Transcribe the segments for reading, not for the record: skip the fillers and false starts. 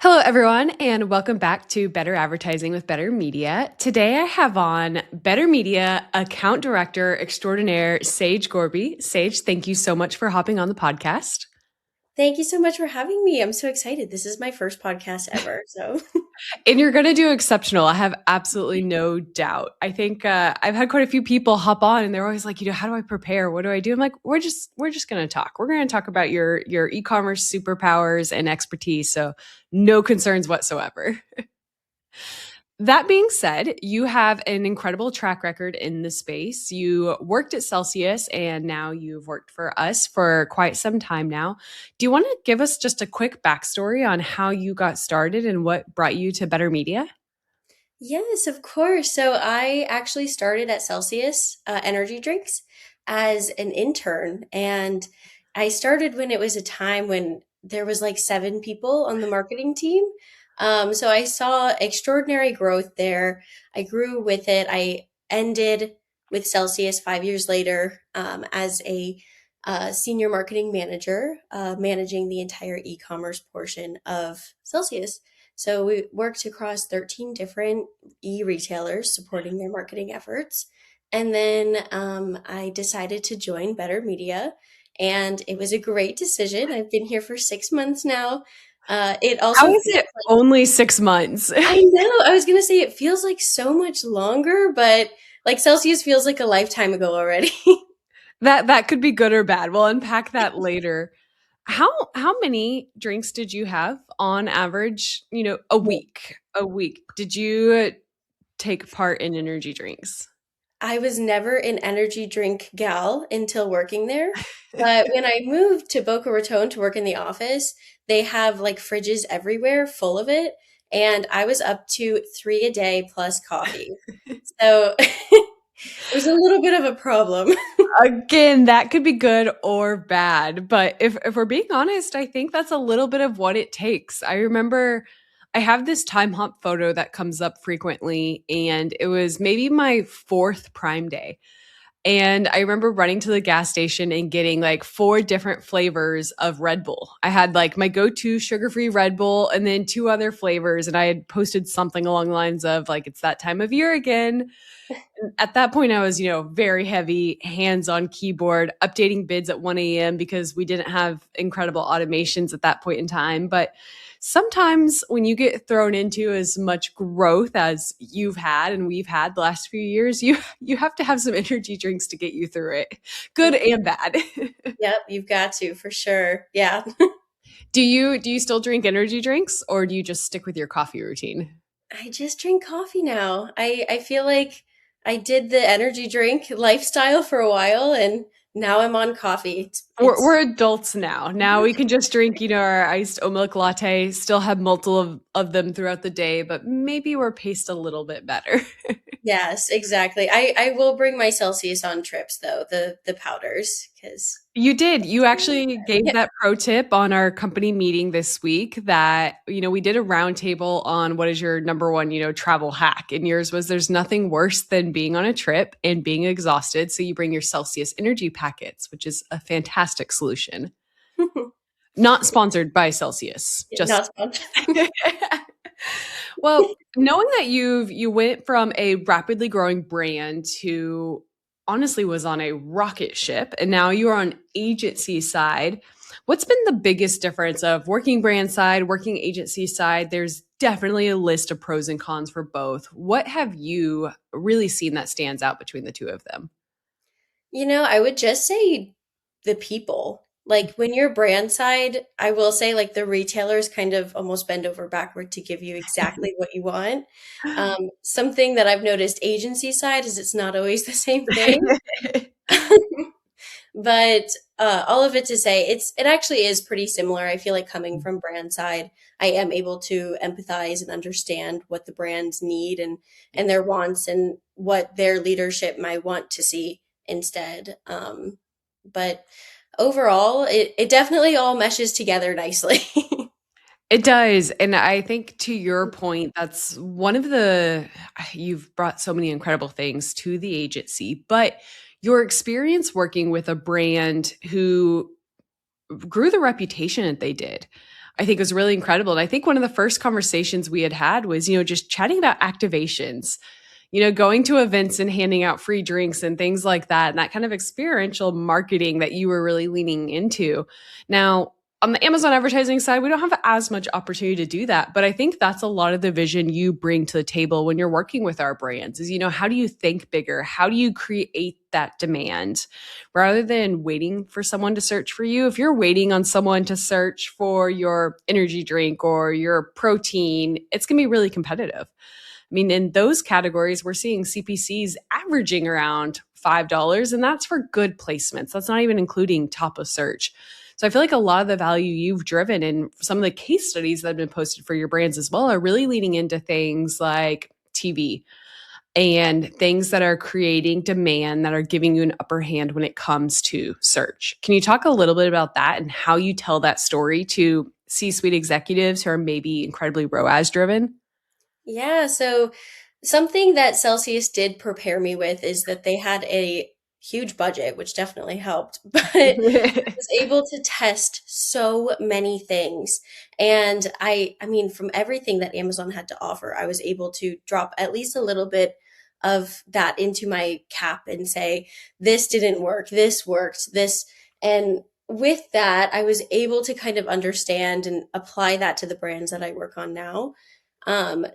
Hello, everyone, and welcome back to Better Advertising with Better Media. Today, I have on Better Media Account Director Extraordinaire, Sage Gorby. Sage, thank you so much for hopping on the podcast. Thank you so much for having me. I'm so excited. This is my first podcast ever. So, And you're going to do exceptional. I have absolutely no doubt. I think I've had quite a few people hop on, and they're always like, how do I prepare? What do I do? I'm like, we're just going to talk. We're going to talk about your e-commerce superpowers and expertise. So, no concerns whatsoever. That being said, you have an incredible track record in the space. You worked at Celsius and now you've worked for us for quite some time now. Do you want to give us just a quick backstory on how you got started and what brought you to Better Media? yes, of course. So, I actually started at Celsius Energy Drinks as an intern. And I started when it was a time when there was like seven people on the marketing team. So, I saw extraordinary growth there. I grew with it. I ended with Celsius 5 years later as a senior marketing manager, managing the entire e-commerce portion of Celsius. So we worked across 13 different e-retailers supporting their marketing efforts. And then I decided to join Better Media, and it was a great decision. I've been here for 6 months now. It How also is feels it like, only 6 months? I know, I was going to say it feels like so much longer, but like Celsius feels like a lifetime ago already. That could be good or bad. We'll unpack that later. How many drinks did you have on average, a week? A week. Did you take part in energy drinks? I was never an energy drink gal until working there. But when I moved to Boca Raton to work in the office, they have like fridges everywhere full of it. And I was up to three a day plus coffee. So it was a little bit of a problem. Again, that could be good or bad, but if we're being honest, I think that's a little bit of what it takes. I remember I have this time hop photo that comes up frequently, and it was maybe my fourth Prime Day. And I remember running to the gas station and getting like four different flavors of Red Bull. I had like my go to sugar free Red Bull and then two other flavors. And I had posted something along the lines of like, it's that time of year again. At that point, I was, very heavy, hands on keyboard, updating bids at 1 a.m. because we didn't have incredible automations at that point in time. But sometimes when you get thrown into as much growth as you've had and we've had the last few years, you have to have some energy drinks to get you through it, good and bad. Yep, you've got to for sure. Yeah. Do you still drink energy drinks or do you just stick with your coffee routine? I just drink coffee now. I feel like I did the energy drink lifestyle for a while and now I'm on coffee. We're adults now. Now we can just drink, our iced oat milk latte, still have multiple of them throughout the day, but maybe we're paced a little bit better. Yes, exactly. I will bring my Celsius on trips though, the powders, because You did. You actually gave yeah. that pro tip on our company meeting this week that, we did a roundtable on what is your number one, travel hack. And yours was there's nothing worse than being on a trip and being exhausted. So you bring your Celsius energy packets, which is a fantastic solution. Not sponsored by Celsius, just Not sponsored. well, knowing that you went from a rapidly growing brand to honestly was on a rocket ship and now you're on agency side. What's been the biggest difference of working brand side, working agency side? There's definitely a list of pros and cons for both. What have you really seen that stands out between the two of them? I would just say the people. Like when you're brand side, I will say like the retailers kind of almost bend over backward to give you exactly what you want. Something that I've noticed agency side is it's not always the same thing. But all of it to say, it actually is pretty similar. I feel like coming from brand side, I am able to empathize and understand what the brands need and their wants and what their leadership might want to see instead. But overall, it definitely all meshes together nicely. It does. And I think to your point, that's one of you've brought so many incredible things to the agency, but your experience working with a brand who grew the reputation that they did. I think was really incredible. And I think one of the first conversations we had was, just chatting about activations, going to events and handing out free drinks and things like that, and that kind of experiential marketing that you were really leaning into. Now, on the Amazon advertising side, we don't have as much opportunity to do that, but I think that's a lot of the vision you bring to the table when you're working with our brands is, how do you think bigger? How do you create that demand rather than waiting for someone to search for you? If you're waiting on someone to search for your energy drink or your protein, it's going to be really competitive. I mean, in those categories, we're seeing CPCs averaging around $5, and that's for good placements. That's not even including top of search. So I feel like a lot of the value you've driven and some of the case studies that have been posted for your brands as well are really leaning into things like TV and things that are creating demand that are giving you an upper hand when it comes to search. Can you talk a little bit about that and how you tell that story to C-suite executives who are maybe incredibly ROAS driven? Yeah, so something that Celsius did prepare me with is that they had a huge budget, which definitely helped, but I was able to test so many things. And I mean, from everything that Amazon had to offer, I was able to drop at least a little bit of that into my cap and say, this didn't work, this worked, this. And with that, I was able to kind of understand and apply that to the brands that I work on now.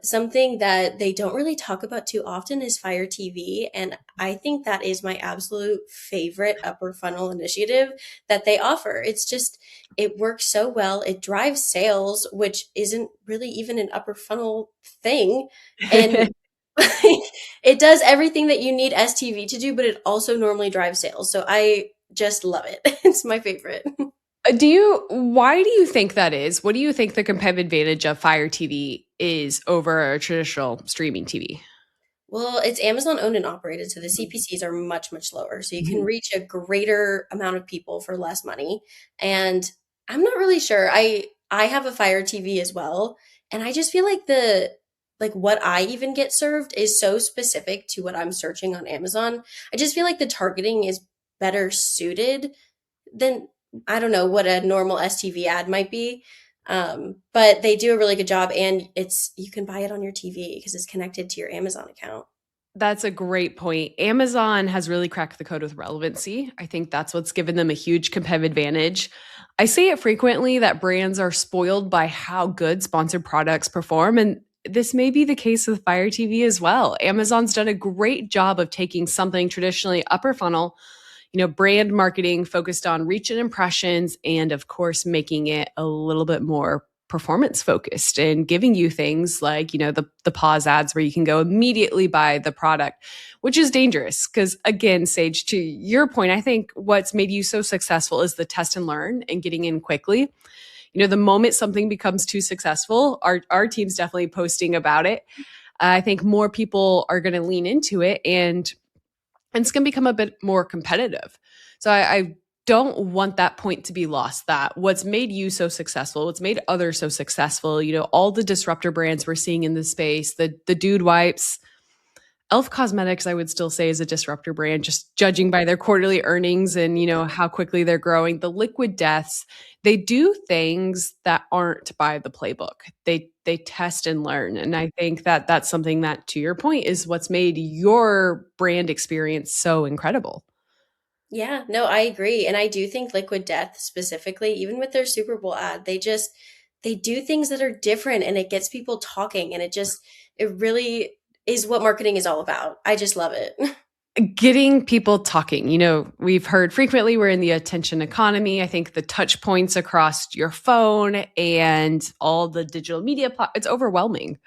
Something that they don't really talk about too often is Fire TV. And I think that is my absolute favorite upper funnel initiative that they offer. It's just, it works so well. It drives sales, which isn't really even an upper funnel thing. And it does everything that you need STV to do, but it also normally drives sales. So I just love it. It's my favorite. Why do you think that is? What do you think the competitive advantage of Fire TV is over a traditional streaming TV? Well, it's Amazon owned and operated, so the CPCs are much, much lower. So you can reach a greater amount of people for less money. And I'm not really sure. I have a Fire TV as well, and I just feel like the like what I even get served is so specific to what I'm searching on Amazon. I just feel like the targeting is better suited than I don't know what a normal STV ad might be. But they do a really good job, and it's you can buy it on your TV because it's connected to your Amazon account. That's a great point. Amazon has really cracked the code with relevancy. I think that's what's given them a huge competitive advantage. I say it frequently that brands are spoiled by how good sponsored products perform. And this may be the case with Fire TV as well. Amazon's done a great job of taking something traditionally upper funnel, brand marketing focused on reach and impressions, and of course, making it a little bit more performance focused and giving you things like, the pause ads where you can go immediately buy the product, which is dangerous. Because again, Sage, to your point, I think what's made you so successful is the test and learn and getting in quickly. The moment something becomes too successful, our team's definitely posting about it. I think more people are going to lean into it and it's going to become a bit more competitive. So I don't want that point to be lost, that what's made you so successful, what's made others so successful, all the disruptor brands we're seeing in this space, the Dude Wipes, Elf Cosmetics, I would still say is a disruptor brand, just judging by their quarterly earnings and, how quickly they're growing. The Liquid Deaths, they do things that aren't by the playbook. They test and learn. And I think that that's something that, to your point, is what's made your brand experience so incredible. Yeah, no, I agree. And I do think Liquid Death specifically, even with their Super Bowl ad, they do things that are different and it gets people talking and it really is what marketing is all about. I just love it. Getting people talking. We've heard frequently we're in the attention economy. I think the touch points across your phone and all the digital media, it's overwhelming.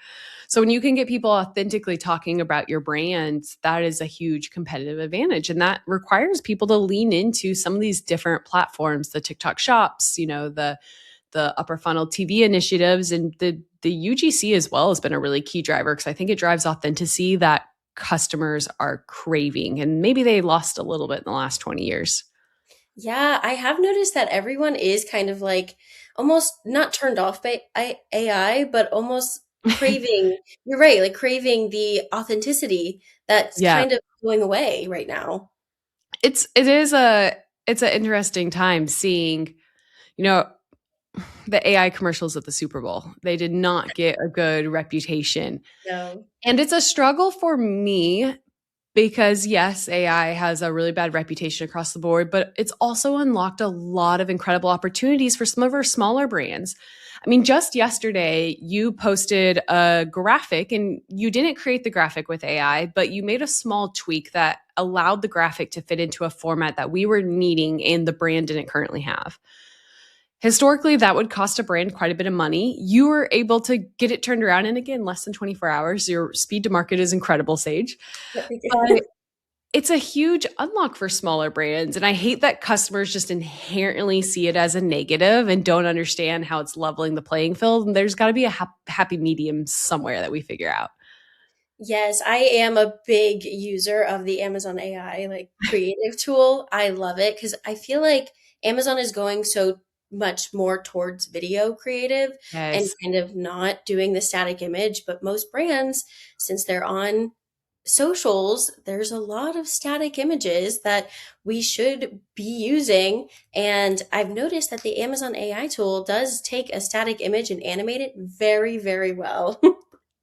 So when you can get people authentically talking about your brand, that is a huge competitive advantage. And that requires people to lean into some of these different platforms, the TikTok shops, the upper funnel TV initiatives, and the UGC as well has been a really key driver because I think it drives authenticity that customers are craving. And maybe they lost a little bit in the last 20 years. Yeah, I have noticed that everyone is kind of like almost not turned off by AI, but almost craving, you're right, like craving the authenticity that's Yeah. kind of going away right now. It's an interesting time seeing, you know, the AI commercials at the Super Bowl. They did not get a good reputation. No. And it's a struggle for me because, yes, AI has a really bad reputation across the board, but it's also unlocked a lot of incredible opportunities for some of our smaller brands. I mean, just yesterday, you posted a graphic and you didn't create the graphic with AI, but you made a small tweak that allowed the graphic to fit into a format that we were needing and the brand didn't currently have. Historically, that would cost a brand quite a bit of money. You were able to get it turned around in, again, less than 24 hours. Your speed to market is incredible, Sage. But it's a huge unlock for smaller brands. And I hate that customers just inherently see it as a negative and don't understand how it's leveling the playing field. And there's got to be a happy medium somewhere that we figure out. Yes, I am a big user of the Amazon AI like creative tool. I love it because I feel like Amazon is going so much more towards video creative and Yes. kind of not doing the static image. But most brands, since they're on socials, there's a lot of static images that we should be using. And I've noticed that the Amazon AI tool does take a static image and animate it very, very well.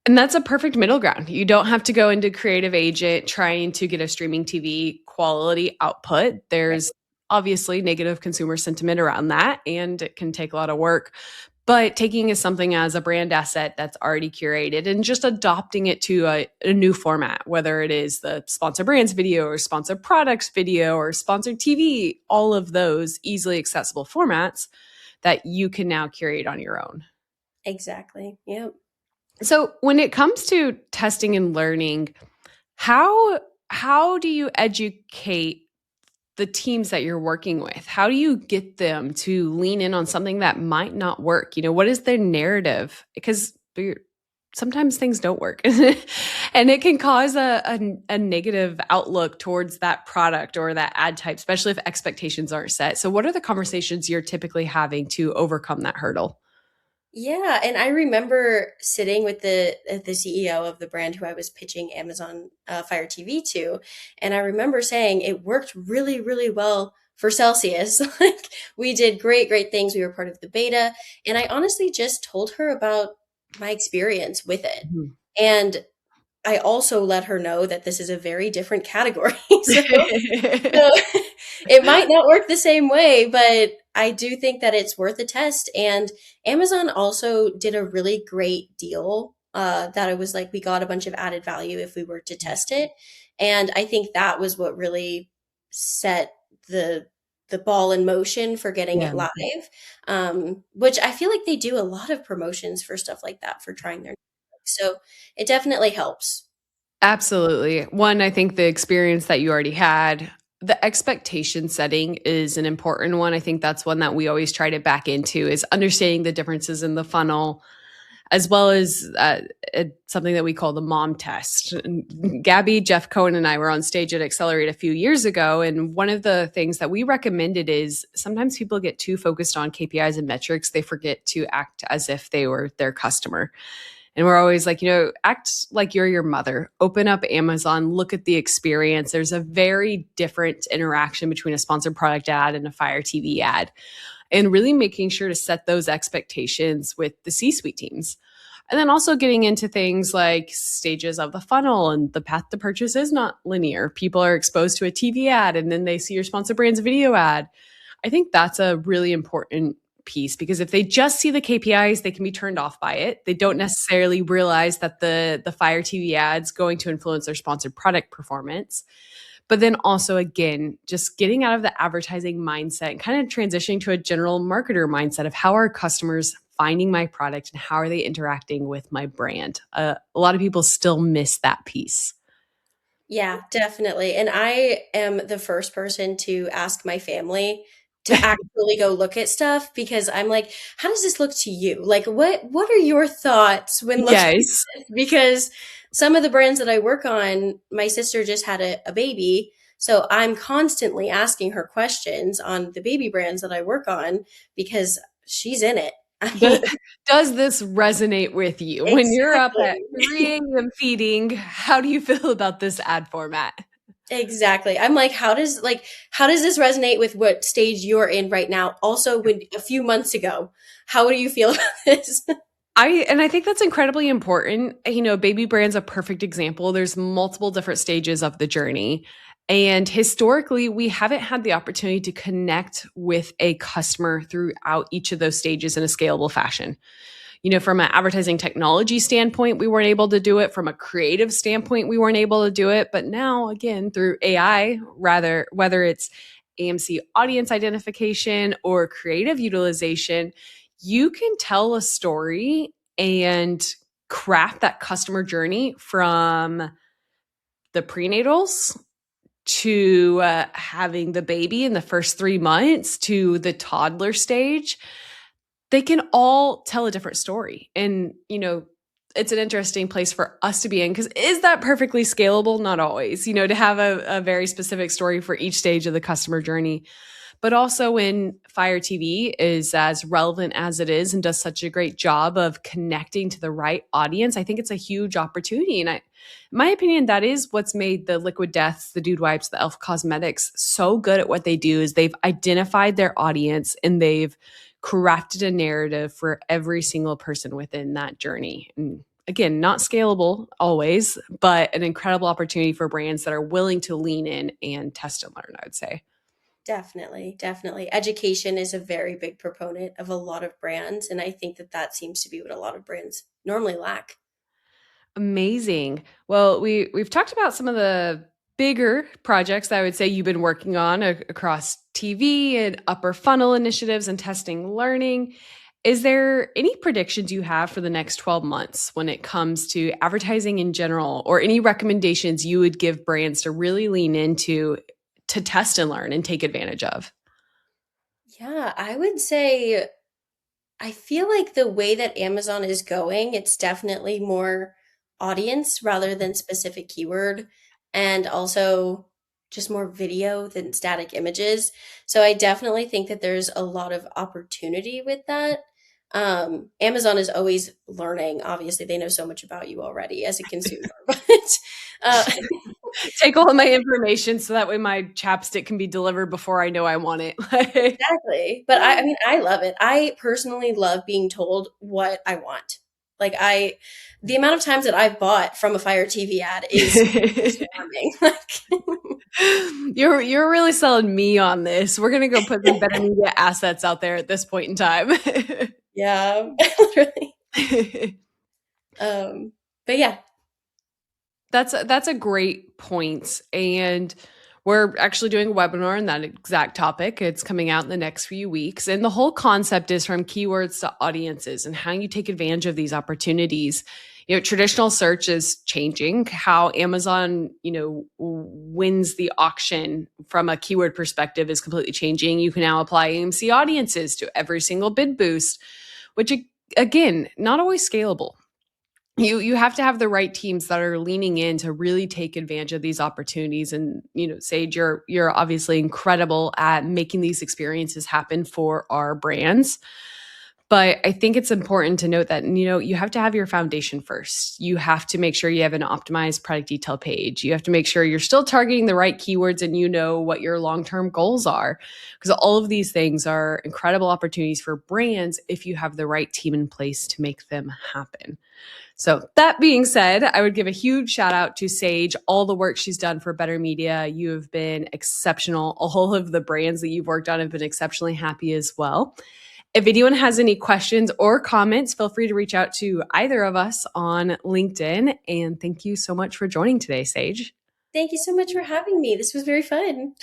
And that's a perfect middle ground. You don't have to go into Creative Agent trying to get a streaming TV quality output. There's obviously negative consumer sentiment around that, and it can take a lot of work. But taking something as a brand asset that's already curated and just adopting it to a new format, whether it is the sponsor brands video or sponsor products video or sponsored TV, all of those easily accessible formats that you can now curate on your own. Exactly. Yep. So when it comes to testing and learning, how do you educate the teams that you're working with? How do you get them to lean in on something that might not work? What is their narrative? Because sometimes things don't work and it can cause a negative outlook towards that product or that ad type, especially if expectations aren't set. So what are the conversations you're typically having to overcome that hurdle? Yeah, and I remember sitting with the CEO of the brand who I was pitching Amazon Fire TV to, and I remember saying it worked really, really well for Celsius. Like we did great, great things. We were part of the beta, and I honestly just told her about my experience with it. Mhm. And I also let her know that this is a very different category. So it might not work the same way, but I do think that it's worth a test. And Amazon also did a really great deal that it was like we got a bunch of added value if we were to test it. And I think that was what really set the ball in motion for getting Yeah. it live. Which I feel like they do a lot of promotions for stuff like that for trying their so it definitely helps. Absolutely. One, I think the experience that you already had, the expectation setting is an important one. I think that's one that we always try to back into is understanding the differences in the funnel, as well as something that we call the mom test. And Gabby, Jeff Cohen, and I were on stage at Accelerate a few years ago. And one of the things that we recommended is sometimes people get too focused on KPIs and metrics. They forget to act as if they were their customer. And we're always like, act like you're your mother. Open up Amazon, look at the experience. There's a very different interaction between a sponsored product ad and a Fire TV ad. And really making sure to set those expectations with the C-suite teams. And then also getting into things like stages of the funnel and the path to purchase is not linear. People are exposed to a TV ad and then they see your sponsored brands video ad. I think that's a really important piece because if they just see the KPIs, they can be turned off by it. They don't necessarily realize that the Fire TV ads going to influence their sponsored product performance. But then also, again, just getting out of the advertising mindset and kind of transitioning to a general marketer mindset of how are customers finding my product and how are they interacting with my brand. A lot of people still miss that piece. Yeah, definitely. And I am the first person to ask my family to actually go look at stuff because I'm like, how does this look to you? Like what are your thoughts when looking at Yes. this? Because some of the brands that I work on, my sister just had a baby. So I'm constantly asking her questions on the baby brands that I work on because she's in it. I mean, Does this resonate with you? When you're up at exactly. 3 a.m. feeding, how do you feel about this ad format? Exactly. I'm like, how does this resonate with what stage you're in right now? Also, when a few months ago, how do you feel about this? I think that's incredibly important. You know, baby brand's a perfect example. There's multiple different stages of the journey. And historically, we haven't had the opportunity to connect with a customer throughout each of those stages in a scalable fashion. You know, from an advertising technology standpoint, we weren't able to do it. From a creative standpoint, we weren't able to do it. But now, again, through AI, rather, whether it's AMC audience identification or creative utilization, you can tell a story and craft that customer journey from the prenatals to having the baby in the first 3 months to the toddler stage. They can all tell a different story. And, you know, it's an interesting place for us to be in because is that perfectly scalable? Not always, you know, to have a very specific story for each stage of the customer journey. But also when Fire TV is as relevant as it is and does such a great job of connecting to the right audience, I think it's a huge opportunity. And in my opinion, that is what's made the Liquid Deaths, the Dude Wipes, the Elf Cosmetics so good at what they do is they've identified their audience and they've crafted a narrative for every single person within that journey. And again, not scalable always, but an incredible opportunity for brands that are willing to lean in and test and learn, I would say. Definitely, definitely. Education is a very big proponent of a lot of brands, and I think that that seems to be what a lot of brands normally lack. Amazing. Well, we've talked about some of the bigger projects that I would say you've been working on across TV and upper funnel initiatives and testing learning. Is there any predictions you have for the next 12 months when it comes to advertising in general, or any recommendations you would give brands to really lean into to test and learn and take advantage of? Yeah, I would say I feel like the way that Amazon is going, it's definitely more audience rather than specific keyword, and also just more video than static images. So I definitely think that there's a lot of opportunity with that. Amazon is always learning. Obviously, they know so much about you already as a consumer, but uh, Take all of my information so that way my chapstick can be delivered before I know I want it. exactly. But I mean, I love it. I personally love being told what I want. The amount of times that I've bought from a Fire TV ad is alarming. You're really selling me on this. We're gonna go put some better media assets out there at this point in time. Yeah, literally. Um, but yeah, That's a great point. And we're actually doing a webinar on that exact topic. It's coming out in the next few weeks. And the whole concept is from keywords to audiences and how you take advantage of these opportunities. You know, traditional search is changing. How Amazon, you know, wins the auction from a keyword perspective is completely changing. You can now apply AMC audiences to every single bid boost, which again, not always scalable. You have to have the right teams that are leaning in to really take advantage of these opportunities. And you know, Sage, you're obviously incredible at making these experiences happen for our brands. But I think it's important to note that, you know, you have to have your foundation first. You have to make sure you have an optimized product detail page. You have to make sure you're still targeting the right keywords and you know what your long-term goals are. Because all of these things are incredible opportunities for brands if you have the right team in place to make them happen. So that being said, I would give a huge shout out to Sage, all the work she's done for Better Media. You have been exceptional. All of the brands that you've worked on have been exceptionally happy as well. If anyone has any questions or comments, feel free to reach out to either of us on LinkedIn. And thank you so much for joining today, Sage. thank you so much for having me. This was very fun.